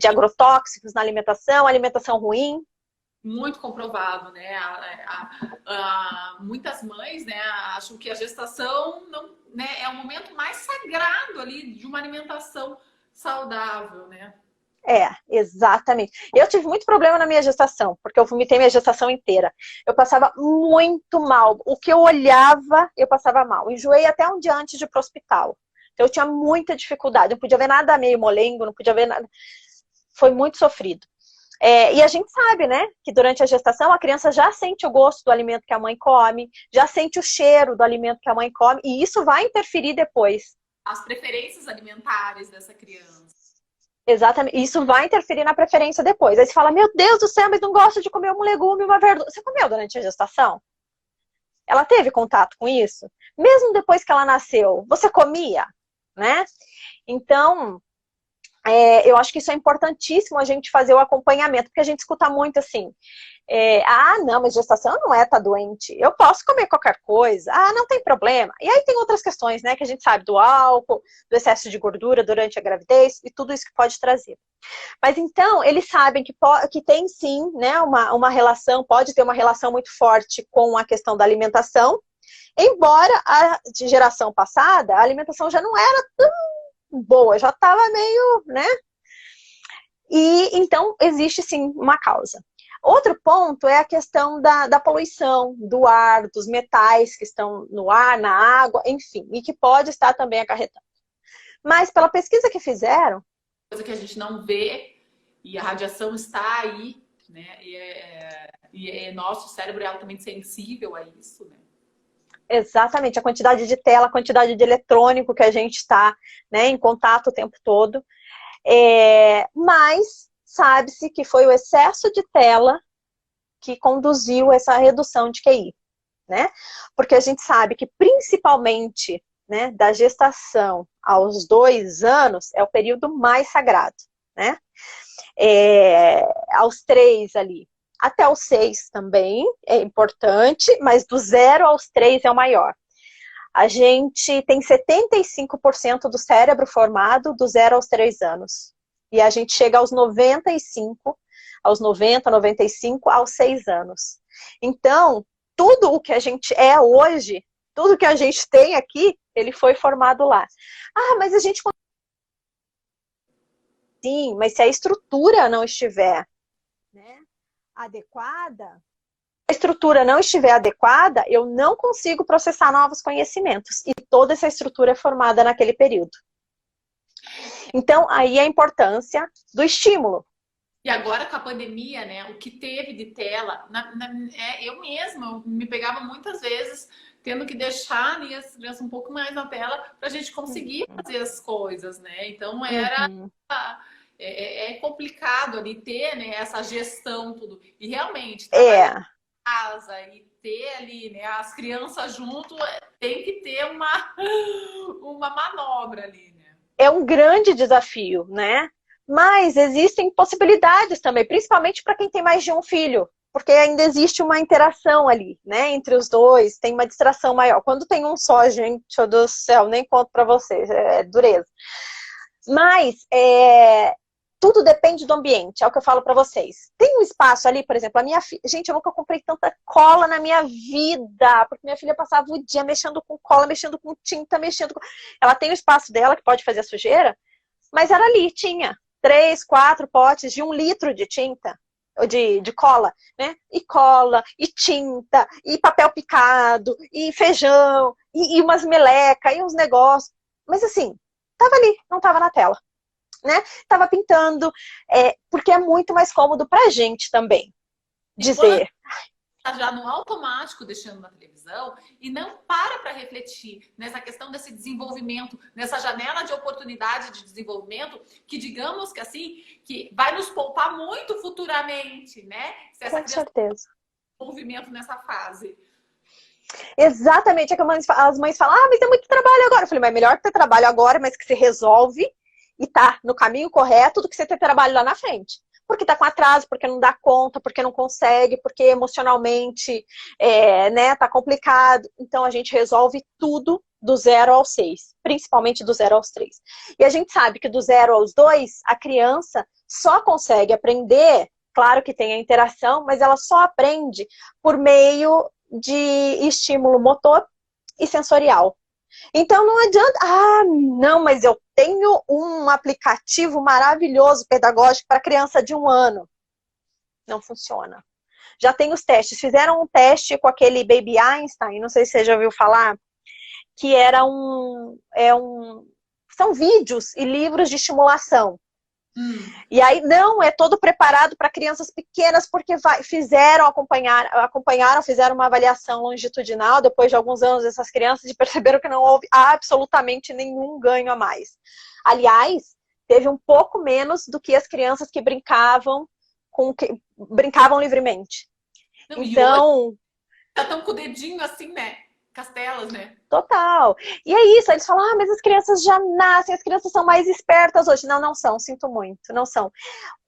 agrotóxicos na alimentação ruim. Muito comprovado, né? Muitas mães, né, acham que a gestação não, né, é o momento mais sagrado ali de uma alimentação saudável, né? Exatamente. Eu tive muito problema na minha gestação, porque eu vomitei minha gestação inteira. Eu passava muito mal. O que eu olhava, eu passava mal. Enjoei até um dia antes de ir pro hospital. Então, eu tinha muita dificuldade. Não podia ver nada meio molengo, não podia ver nada. Foi muito sofrido. E a gente sabe, né, que durante a gestação a criança já sente o gosto do alimento que a mãe come, já sente o cheiro do alimento que a mãe come, e isso vai interferir depois. As preferências alimentares dessa criança. Exatamente. Isso vai interferir na preferência depois. Aí você fala, meu Deus do céu, mas não gosto de comer um legume, uma verdura. Você comeu durante a gestação? Ela teve contato com isso? Mesmo depois que ela nasceu, você comia? Né? Então, eu acho que isso é importantíssimo a gente fazer o acompanhamento, porque a gente escuta muito assim, não, mas gestação não tá doente, eu posso comer qualquer coisa, não tem problema. E aí tem outras questões, né, que a gente sabe do álcool, do excesso de gordura durante a gravidez e tudo isso que pode trazer. Mas então, eles sabem que tem sim, né, uma relação, pode ter uma relação muito forte com a questão da alimentação, embora a geração passada, a alimentação já não era tão boa, já estava meio, né? E então existe sim uma causa. Outro ponto é a questão da poluição, do ar, dos metais que estão no ar, na água, enfim, e que pode estar também acarretando. Mas pela pesquisa que fizeram... Coisa que a gente não vê, e a radiação está aí, né? E nosso cérebro é altamente sensível a isso, né? Exatamente, a quantidade de tela, a quantidade de eletrônico que a gente está, né, em contato o tempo todo. Mas sabe-se que foi o excesso de tela que conduziu essa redução de QI, né? Porque a gente sabe que principalmente, né, da gestação aos 2 anos é o período mais sagrado, né? Aos 3 ali. Até os 6 também é importante, mas do 0 aos 3 é o maior. A gente tem 75% do cérebro formado do 0 aos 3 anos. E a gente chega aos 95, aos 90, 95, aos 6 anos. Então, tudo o que a gente é hoje, tudo que a gente tem aqui, ele foi formado lá. Mas a gente... Sim, mas se a estrutura não estiver, né, adequada, a estrutura não estiver adequada, eu não consigo processar novos conhecimentos. E toda essa estrutura é formada naquele período. Então, aí a importância do estímulo. E agora com a pandemia, né, o que teve de tela, eu mesma me pegava muitas vezes tendo que deixar ali as crianças um pouco mais na tela para a gente conseguir fazer as coisas, né? Então era... É complicado ali ter, né, essa gestão, tudo. E realmente, trabalhar em casa e ter ali, né, as crianças junto, tem que ter uma manobra ali, né? É um grande desafio, né? Mas existem possibilidades também, principalmente para quem tem mais de um filho, porque ainda existe uma interação ali, né, entre os dois, tem uma distração maior. Quando tem um só, gente do céu, nem conto para vocês, é dureza. Mas tudo depende do ambiente, é o que eu falo pra vocês. Tem um espaço ali, por exemplo, a minha filha... Gente, eu nunca comprei tanta cola na minha vida, porque minha filha passava o dia mexendo com cola, mexendo com tinta, Ela tem o espaço dela, que pode fazer a sujeira, mas era ali, tinha 3, 4 potes de 1 litro de tinta. de cola, né? E cola, e tinta, e papel picado, e feijão, e umas meleca, e uns negócios. Mas assim, tava ali, não tava na tela, né? Tava pintando, porque é muito mais cômodo pra gente também E quando dizer. está já no automático deixando na televisão e não para refletir nessa questão desse desenvolvimento, nessa janela de oportunidade de desenvolvimento, que digamos que assim, que vai nos poupar muito futuramente, né? Se essa Com criança certeza. tem desenvolvimento nessa fase. Exatamente, é que as mães falam, mas tem muito trabalho agora. Eu falei, mas melhor ter trabalho agora, mas que se resolve e tá no caminho correto do que você ter trabalho lá na frente. Porque tá com atraso, porque não dá conta, porque não consegue, porque emocionalmente né, tá complicado. Então a gente resolve tudo do 0 ao 6, principalmente do 0 aos 3. E a gente sabe que do 0 aos 2, a criança só consegue aprender, claro que tem a interação, mas ela só aprende por meio de estímulo motor e sensorial. Então não adianta, não, mas eu tenho um aplicativo maravilhoso pedagógico para criança de 1 ano. Não funciona. Já tem os testes. Fizeram um teste com aquele Baby Einstein, não sei se você já ouviu falar, que era são vídeos e livros de estimulação. E aí não é todo preparado para crianças pequenas, porque fizeram uma avaliação longitudinal depois de alguns anos dessas crianças e perceberam que não houve absolutamente nenhum ganho a mais. Aliás, teve um pouco menos do que as crianças que brincavam livremente. Não, então, já estão com o dedinho assim, né? Castelas, né? Total. E é isso, eles falam, mas as crianças já nascem, as crianças são mais espertas hoje. Não, não são, sinto muito, não são.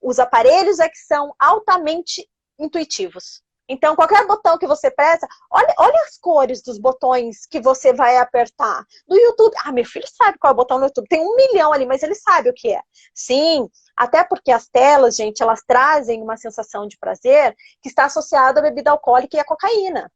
Os aparelhos é que são altamente intuitivos. Então, qualquer botão que você pressa, olha as cores dos botões que você vai apertar. No YouTube, meu filho sabe qual é o botão no YouTube. Tem 1 milhão ali, mas ele sabe o que é. Sim, até porque as telas, gente, elas trazem uma sensação de prazer que está associada à bebida alcoólica e à cocaína.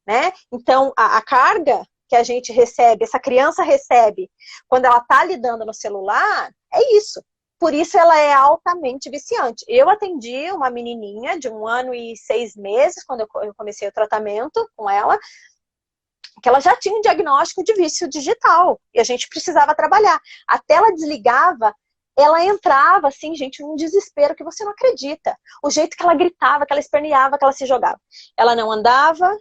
Né? Então, a carga que a gente recebe, essa criança recebe, quando ela está lidando no celular, é isso. Por isso ela é altamente viciante. Eu atendi uma menininha de 1 ano e 6 meses, quando eu comecei o tratamento com ela, que ela já tinha um diagnóstico de vício digital, e a gente precisava trabalhar. Até ela desligava, ela entrava, assim, gente, num desespero que você não acredita. O jeito que ela gritava, que ela esperneava, que ela se jogava. Ela não andava,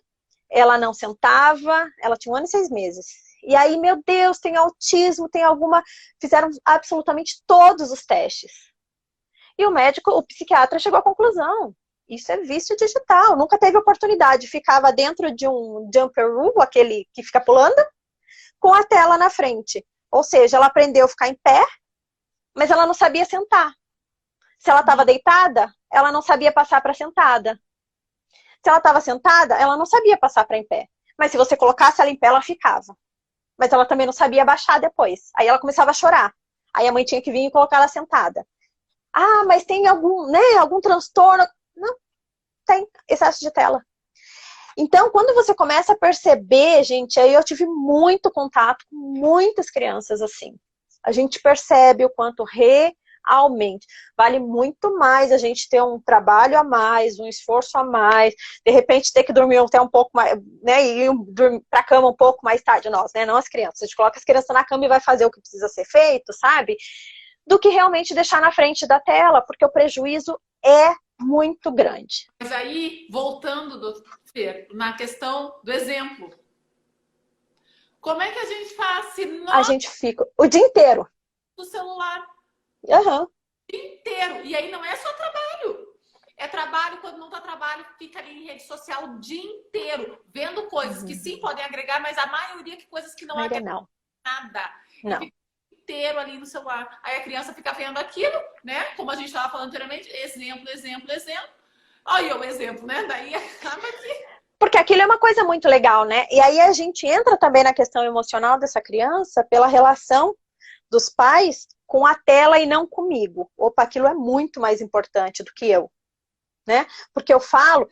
ela não sentava, ela tinha 1 ano e 6 meses. E aí, meu Deus, tem autismo, tem alguma... Fizeram absolutamente todos os testes. E o médico, o psiquiatra, chegou à conclusão. Isso é vício digital. Nunca teve oportunidade. Ficava dentro de um jumper room, aquele que fica pulando, com a tela na frente. Ou seja, ela aprendeu a ficar em pé, mas ela não sabia sentar. Se ela estava deitada, ela não sabia passar para sentada. Se ela estava sentada, ela não sabia passar para em pé. Mas se você colocasse ela em pé, ela ficava. Mas ela também não sabia baixar depois. Aí ela começava a chorar. Aí a mãe tinha que vir e colocar ela sentada. Mas tem algum transtorno? Não, tem excesso de tela. Então, quando você começa a perceber, gente, aí eu tive muito contato com muitas crianças assim. A gente percebe o quanto realmente vale muito mais a gente ter um trabalho a mais, um esforço a mais, de repente ter que dormir até um pouco mais, né, e ir pra cama um pouco mais tarde, nós, né, não as crianças. A gente coloca as crianças na cama e vai fazer o que precisa ser feito, sabe? Do que realmente deixar na frente da tela, porque o prejuízo é muito grande. Mas aí, voltando, Fer, na questão do exemplo, como é que a gente faz se nós... A gente fica o dia inteiro. Do celular. Uhum. O dia inteiro. E aí não é só trabalho. É trabalho, quando não tá trabalho, fica ali em rede social o dia inteiro, vendo coisas que sim podem agregar, mas a maioria que coisas que não agregam nada. Não. E fica o dia inteiro ali no celular. Aí a criança fica vendo aquilo, né? Como a gente estava falando anteriormente, exemplo. Olha o exemplo, né? Daí acaba que... Porque aquilo é uma coisa muito legal, né? E aí a gente entra também na questão emocional dessa criança pela relação dos pais com a tela e não comigo. Opa, aquilo é muito mais importante do que eu. Né? Porque eu falo,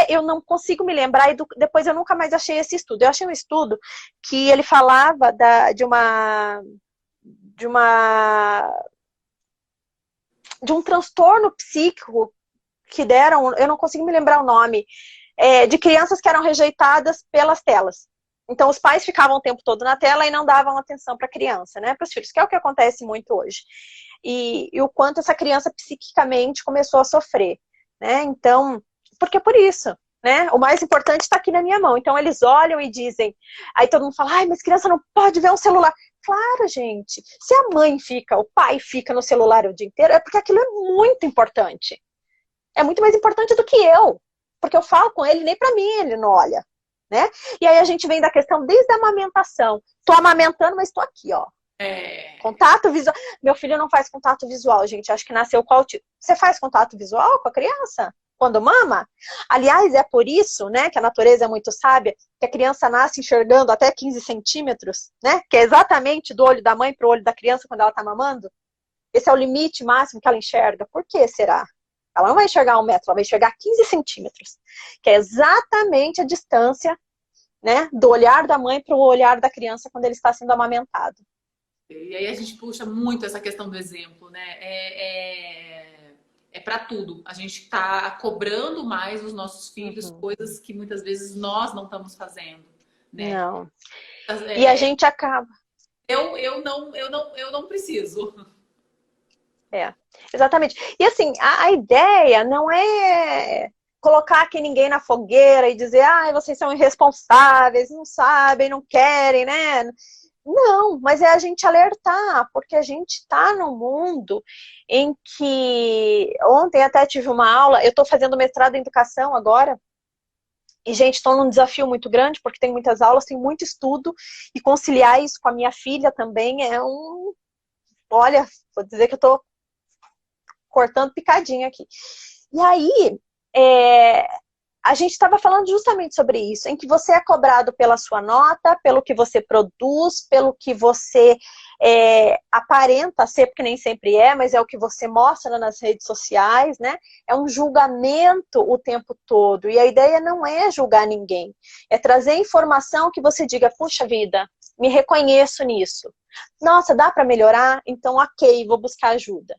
eu não consigo me lembrar, e depois eu nunca mais achei esse estudo. Eu achei um estudo que ele falava de um transtorno psíquico que deram, eu não consigo me lembrar o nome, de crianças que eram rejeitadas pelas telas. Então, os pais ficavam o tempo todo na tela e não davam atenção para a criança, né? Para os filhos, que é o que acontece muito hoje. E o quanto essa criança psiquicamente começou a sofrer, né? Então, porque é por isso, né? O mais importante está aqui na minha mão. Então, eles olham e dizem, aí todo mundo fala, ai, mas criança não pode ver um celular. Claro, gente, se a mãe fica, o pai fica no celular o dia inteiro, é porque aquilo é muito importante. É muito mais importante do que eu, porque eu falo com ele, nem para mim ele não olha. Né? E aí a gente vem da questão desde a amamentação. Tô amamentando, mas tô aqui, ó. Contato visual. Meu filho não faz contato visual, gente. Acho que nasceu qual tipo. Você faz contato visual com a criança? Quando mama? Aliás, é por isso, né, que a natureza é muito sábia, que a criança nasce enxergando até 15 centímetros, né? Que é exatamente do olho da mãe para o olho da criança quando ela tá mamando. Esse é o limite máximo que ela enxerga. Por que será? Ela não vai enxergar 1 metro, ela vai enxergar 15 centímetros, que é exatamente a distância, né, do olhar da mãe para o olhar da criança quando ele está sendo amamentado. E aí a gente puxa muito essa questão do exemplo, né? Para tudo. A gente está cobrando mais os nossos filhos coisas que muitas vezes nós não estamos fazendo, né? Não. E a gente acaba. Eu não preciso. Exatamente. E assim, a ideia não é colocar aqui ninguém na fogueira e dizer, ah, vocês são irresponsáveis, não sabem, não querem, né? Não, mas é a gente alertar, porque a gente está num mundo em que... Ontem até tive uma aula, eu estou fazendo mestrado em educação agora, e, gente, estou num desafio muito grande, porque tem muitas aulas, tem muito estudo, e conciliar isso com a minha filha também é um... Olha, vou dizer que eu estou cortando picadinho aqui. E aí, a gente estava falando justamente sobre isso, em que você é cobrado pela sua nota, pelo que você produz, pelo que você aparenta ser, porque nem sempre é, mas é o que você mostra nas redes sociais, né? É um julgamento o tempo todo, e a ideia não é julgar ninguém, é trazer informação que você diga, puxa vida, me reconheço nisso. Nossa, dá para melhorar? Então, ok, vou buscar ajuda,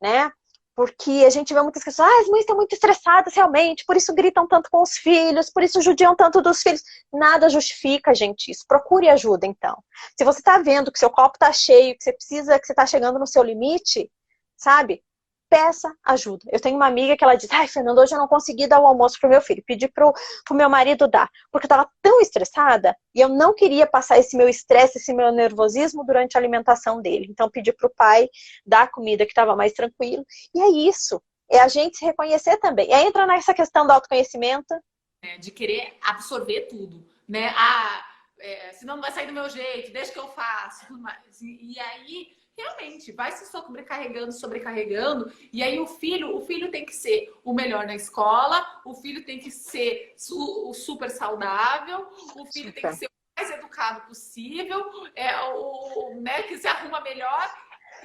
né? Porque a gente vê muitas pessoas, as mães estão muito estressadas realmente, por isso gritam tanto com os filhos, por isso judiam tanto dos filhos. Nada justifica, gente, isso. Procure ajuda, então. Se você está vendo que seu copo está cheio, que você precisa, que você está chegando no seu limite, sabe? Peça ajuda. Eu tenho uma amiga que ela diz, ai, Fernanda, hoje eu não consegui dar o almoço pro meu filho, pedi pro meu marido dar, porque eu estava tão estressada e eu não queria passar esse meu estresse, esse meu nervosismo durante a alimentação dele. Então pedi pro pai dar a comida que estava mais tranquilo. E é isso. É a gente se reconhecer também. E aí entra nessa questão do autoconhecimento. De querer absorver tudo, né? Senão não vai sair do meu jeito, deixa que eu faço. E aí realmente vai se sobrecarregando, e aí o filho tem que ser o melhor na escola, o filho tem que ser o super saudável, o filho tem que ser o mais educado possível, né, que se arruma melhor,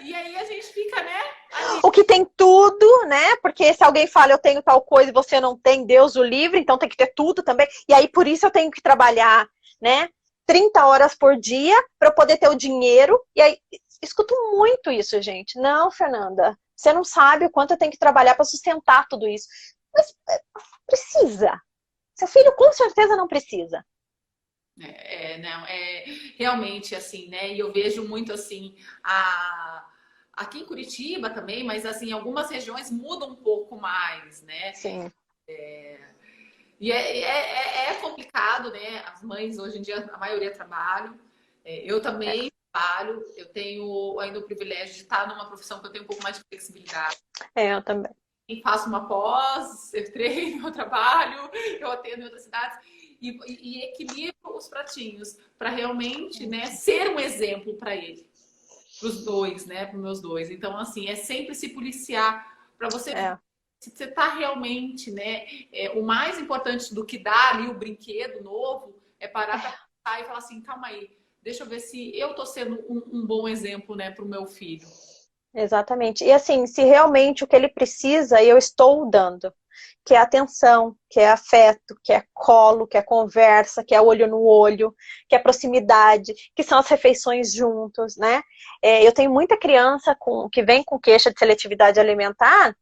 e aí a gente fica, né? Ali. O que tem tudo, né? Porque se alguém fala eu tenho tal coisa e você não tem, Deus o livre, então tem que ter tudo também, e aí por isso eu tenho que trabalhar, né? 30 horas por dia para eu poder ter o dinheiro, e aí escuto muito isso, gente. Não, Fernanda, você não sabe o quanto eu tenho que trabalhar para sustentar tudo isso. Mas precisa. Seu filho com certeza não precisa. Não, realmente assim, né? E eu vejo muito assim, aqui em Curitiba também, mas assim, algumas regiões mudam um pouco mais, né? Sim. E é complicado, né? As mães hoje em dia, a maioria trabalham. Eu também trabalho, eu tenho ainda o privilégio de estar numa profissão que eu tenho um pouco mais de flexibilidade. Eu também. E faço uma pós, eu treino, eu trabalho, eu atendo em outras cidades e equilibro os pratinhos para realmente, né, ser um exemplo para ele, para os dois, né, para os meus dois. Então, assim, é sempre se policiar para você. Se você está realmente, né, o mais importante do que dar ali o brinquedo novo é parar para pensar e falar assim, calma aí, deixa eu ver se eu tô sendo um bom exemplo, né, para o meu filho. Exatamente. E assim, se realmente o que ele precisa, eu estou dando. Que é atenção, que é afeto, que é colo, que é conversa, que é olho no olho, que é proximidade, que são as refeições juntos, né? Eu tenho muita criança que vem com queixa de seletividade alimentar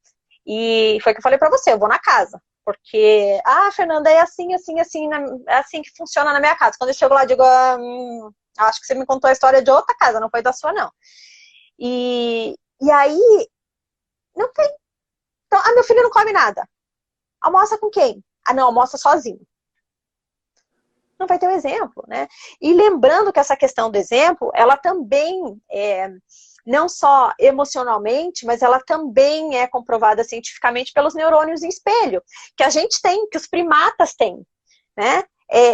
E foi o que eu falei pra você, eu vou na casa. Porque, Fernanda, é assim, assim, assim, é assim que funciona na minha casa. Quando eu chego lá, eu digo, acho que você me contou a história de outra casa, não foi da sua, não. E aí, não tem. Então, meu filho não come nada. Almoça com quem? Não, almoça sozinho. Não vai ter um exemplo, né? E lembrando que essa questão do exemplo, ela também não só emocionalmente, mas ela também é comprovada cientificamente pelos neurônios em espelho, que a gente tem, que os primatas têm, né?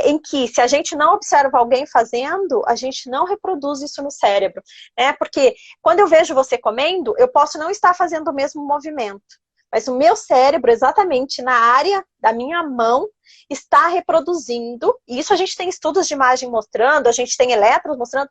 Em que, se a gente não observa alguém fazendo, a gente não reproduz isso no cérebro, né? Porque quando eu vejo você comendo, eu posso não estar fazendo o mesmo movimento, mas o meu cérebro, exatamente na área da minha mão, está reproduzindo, e isso a gente tem estudos de imagem mostrando, a gente tem elétrons mostrando,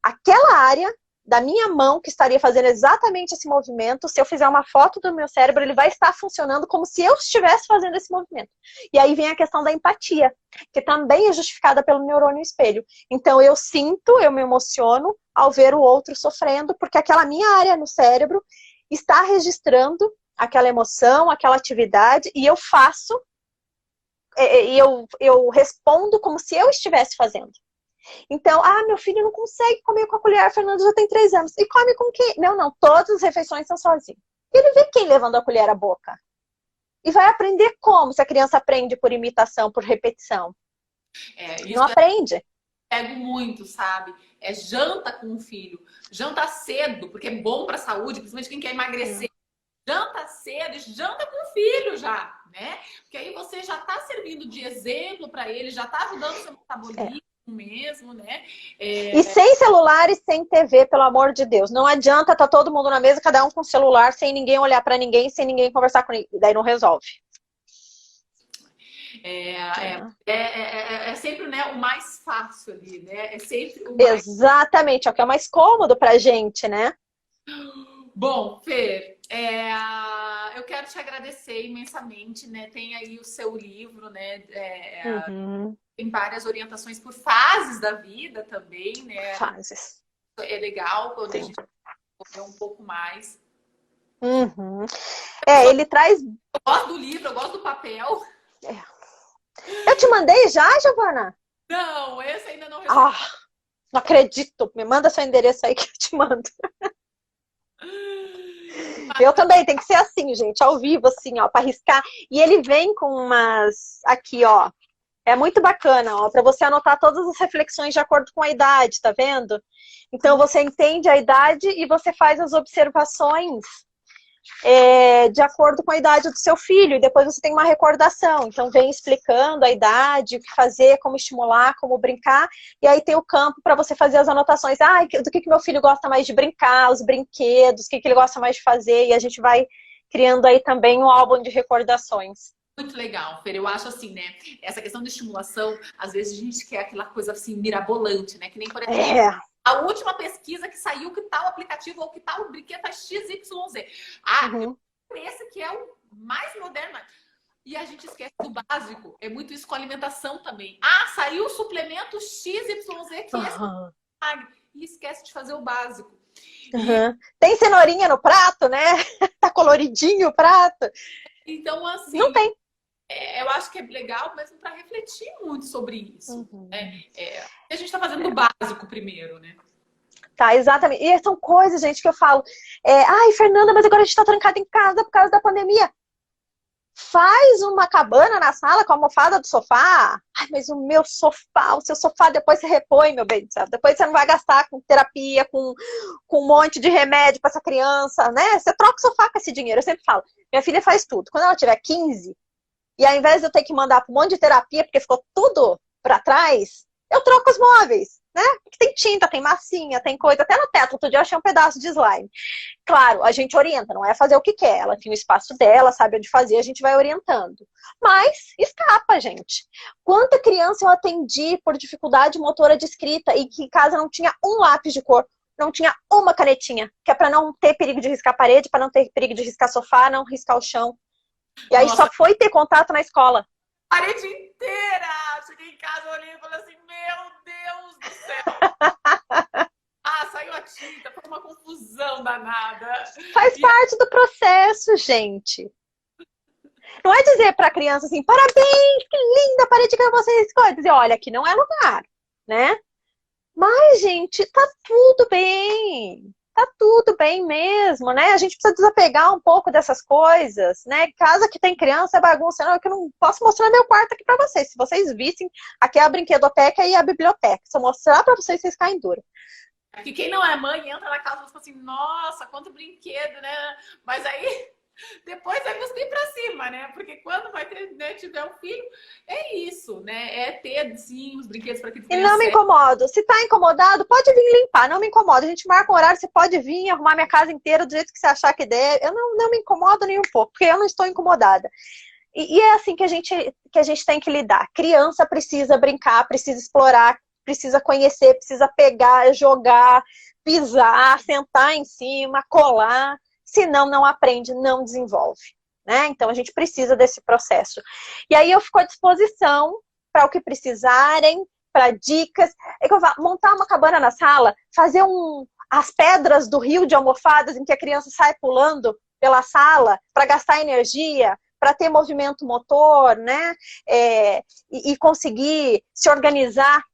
aquela área da minha mão que estaria fazendo exatamente esse movimento, se eu fizer uma foto do meu cérebro, ele vai estar funcionando como se eu estivesse fazendo esse movimento. E aí vem a questão da empatia, que também é justificada pelo neurônio espelho. Então eu sinto, eu me emociono ao ver o outro sofrendo, porque aquela minha área no cérebro está registrando aquela emoção, aquela atividade, e eu faço, e eu respondo como se eu estivesse fazendo. Então, meu filho não consegue comer com a colher, a Fernanda já tem 3 anos. E come com quem? Não, todas as refeições são sozinho. Ele vê quem levando a colher à boca. E vai aprender como, se a criança aprende por imitação, por repetição. Isso não aprende. Pego muito, sabe? Janta com o filho. Janta cedo, porque é bom para a saúde, principalmente quem quer emagrecer. Janta cedo e janta com o filho já, né? Porque aí você já está servindo de exemplo para ele, já está ajudando o seu metabolismo mesmo, né? E sem celular e sem TV, pelo amor de Deus. Não adianta tá todo mundo na mesa, cada um com o celular, sem ninguém olhar para ninguém, sem ninguém conversar com ninguém. Daí não resolve. É sempre, né, o mais fácil ali, né? É sempre o mais... Exatamente, é o que é mais cômodo pra gente, né? Bom, Fer, eu quero te agradecer imensamente, né? Tem aí o seu livro, né? Tem várias orientações por fases da vida também, né? Fases. É legal quando a gente ver um pouco mais. Ele traz... Eu gosto do livro, eu gosto do papel. Eu te mandei já, Giovana? Não, esse ainda não recebi. Não acredito. Me manda seu endereço aí que eu te mando. Eu também, tem que ser assim, gente, ao vivo, assim, ó, para riscar. E ele vem com umas... Aqui, ó. É muito bacana, ó, para você anotar todas as reflexões de acordo com a idade, tá vendo? Então, você entende a idade e você faz as observações de acordo com a idade do seu filho. E depois você tem uma recordação. Então, vem explicando a idade, o que fazer, como estimular, como brincar. E aí tem o campo para você fazer as anotações. Do que meu filho gosta mais de brincar, os brinquedos, o que ele gosta mais de fazer. E a gente vai criando aí também um álbum de recordações. Muito legal, Fer. Eu acho assim, né? Essa questão de estimulação, às vezes a gente quer aquela coisa assim, mirabolante, né? Que nem, por exemplo, a última pesquisa que saiu que tal aplicativo ou que tal brinquedo é XYZ. Esse que é o mais moderno. E a gente esquece do básico. É muito isso com a alimentação também. Saiu o suplemento XYZ que é e esquece de fazer o básico. Tem cenourinha no prato, né? Tá coloridinho o prato. Então, assim... Não tem. Eu acho que é legal mesmo para refletir muito sobre isso. A gente está fazendo o básico primeiro, né? Tá, exatamente. E são coisas, gente, que eu falo. Fernanda, mas agora a gente tá trancada em casa por causa da pandemia. Faz uma cabana na sala com a almofada do sofá. Mas o meu sofá, o seu sofá depois você repõe, meu bem do céu. Depois você não vai gastar com terapia, com um monte de remédio para essa criança, né? Você troca o sofá com esse dinheiro. Eu sempre falo, minha filha faz tudo. Quando ela tiver 15, e ao invés de eu ter que mandar para um monte de terapia, porque ficou tudo para trás, eu troco os móveis, né? Porque tem tinta, tem massinha, tem coisa. Até no teto, outro dia eu achei um pedaço de slime. Claro, a gente orienta, não é fazer o que quer. Ela tem o espaço dela, sabe onde fazer, a gente vai orientando. Mas escapa, gente. Quanta criança eu atendi por dificuldade motora de escrita e que em casa não tinha um lápis de cor, não tinha uma canetinha, que é para não ter perigo de riscar a parede, para não ter perigo de riscar sofá, não riscar o chão. E aí só foi ter contato na escola. Parede inteira! Cheguei em casa, olhei e falei assim, meu Deus do céu! Saiu a tinta, foi uma confusão danada. Faz E parte do processo, gente. Não é dizer para a criança assim, parabéns, que linda, parei de ganhar vocês coisas. Dizer, olha, aqui não é lugar, né? Mas, gente, tá tudo bem. Tá tudo bem mesmo, né? A gente precisa desapegar um pouco dessas coisas, né? Casa que tem criança é bagunça. Não, é que eu não posso mostrar meu quarto aqui para vocês. Se vocês vissem, aqui é a brinquedoteca e a biblioteca. Se eu mostrar para vocês, vocês caem duro. que quem não é mãe entra na casa e fala assim, nossa, quanto brinquedo, né? Mas aí depois vai cuspir pra cima, né? Porque quando vai ter, né, tiver um filho, é isso, né? É ter, sim, os brinquedos para que eles E tenham não me acesso. incomodo. Se tá incomodado, pode vir limpar. Não me incomoda. A gente marca um horário, você pode vir arrumar minha casa inteira do jeito que você achar que der. Eu não me incomodo nem um pouco, porque eu não estou incomodada. E é assim que a gente tem que lidar. Criança precisa brincar, precisa explorar, precisa conhecer, precisa pegar, jogar, pisar, sentar em cima, colar. Senão não aprende, não desenvolve. Né? Então a gente precisa desse processo. E aí eu fico à disposição para o que precisarem, para dicas. É que eu falo, montar uma cabana na sala, fazer as pedras do rio de almofadas em que a criança sai pulando pela sala para gastar energia, para ter movimento motor, né? E conseguir se organizar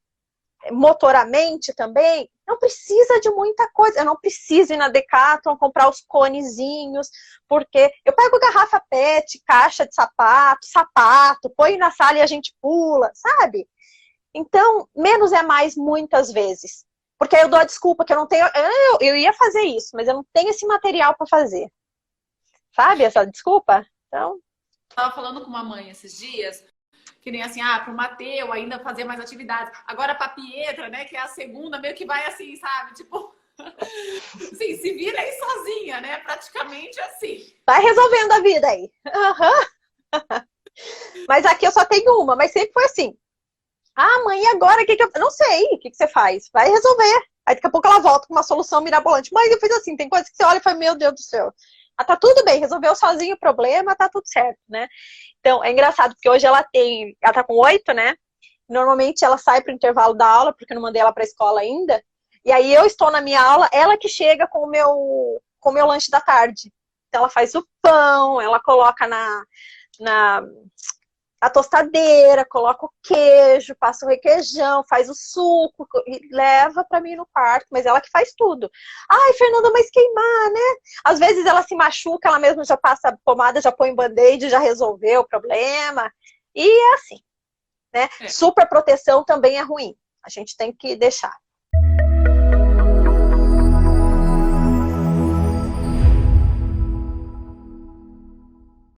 motoramente também, não precisa de muita coisa. Eu não preciso ir na Decathlon comprar os conezinhos, porque eu pego garrafa PET, caixa de sapato, põe na sala e a gente pula, sabe? Então, menos é mais muitas vezes. Porque aí eu dou a desculpa que eu não tenho... Eu ia fazer isso, mas eu não tenho esse material para fazer. Sabe essa desculpa? Então... Tava falando com uma mãe esses dias, que nem assim, pro Mateu ainda fazer mais atividades. Agora pra Pietra, né, que é a segunda, meio que vai assim, sabe? Tipo, assim, se vira aí sozinha, né? Praticamente assim. Vai resolvendo a vida aí. Uhum. Mas aqui eu só tenho uma, mas sempre foi assim. Mãe, e agora? O que eu... Não sei, o que você faz? Vai resolver. Aí daqui a pouco ela volta com uma solução mirabolante. Mas eu fiz assim, tem coisas que você olha e fala, meu Deus do céu. Tá tudo bem, resolveu sozinho o problema, tá tudo certo, né? Então, é engraçado, porque hoje ela tá com 8, né? Normalmente ela sai pro intervalo da aula, porque eu não mandei ela pra escola ainda. E aí eu estou na minha aula, ela que chega com o meu lanche da tarde. Então ela faz o pão, ela coloca na a tostadeira, coloca o queijo, passa o requeijão, faz o suco e leva para mim no quarto, mas ela que faz tudo. Ai, Fernanda, mas queimar, né? Às vezes ela se machuca, ela mesma já passa a pomada, já põe band-aid, já resolveu o problema. E é assim, né? Super proteção também é ruim. A gente tem que deixar.